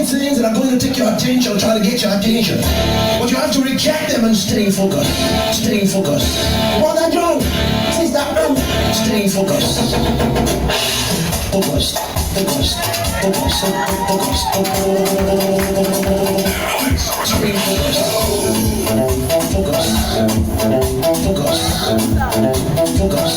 things that are going to take your attention, try to get your attention. But you have to reject them and stay focused. Stay focused. Mother John, Sister Ann, stay focused. Focused. Focused. Focused. Focused. Stay focused. Focus. Focus. Focus.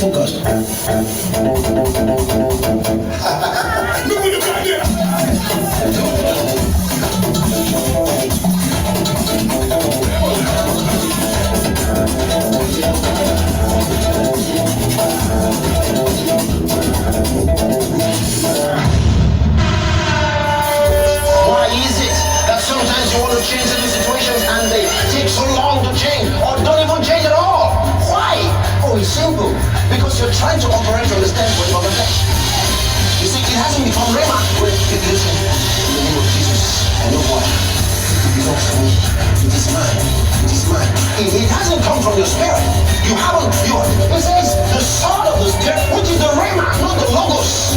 Focus. Look what you got there. Why is it that sometimes you want to change certain situations and they take so long to change or don't even change at all? Why? Oh, it's simple. Because you're trying to operate from the standpoint of the flesh. You see, it hasn't become rhema. Wait, listen. In the name of Jesus, I know what. It belongs to me. It is mine. It is mine. It hasn't come from your spirit. You haven't. It says the sword of the spirit, which is the rhema, not the logos.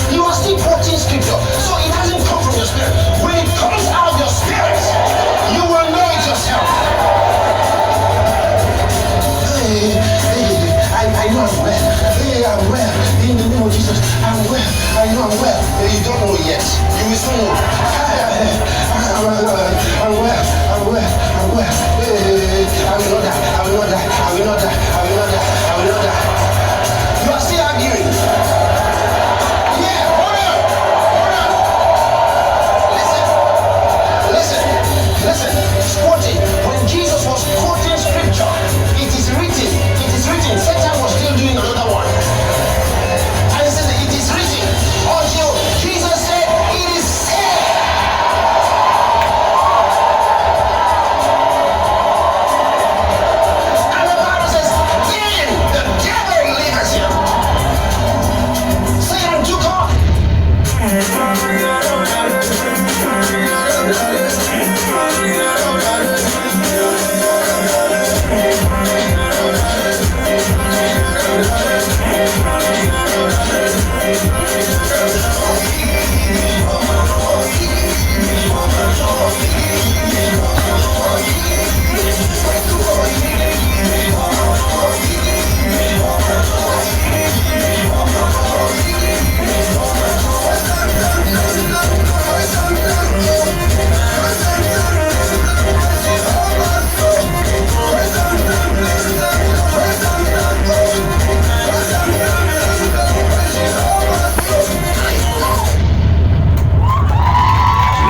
You are still quoting scripture. So it hasn't come from your spirit. When it comes out of your spirit, you will know it yourself. I know I'm well. Hey, I'm well. In the name of Jesus, I'm well. I know I'm well. You don't know yet. You will soon know.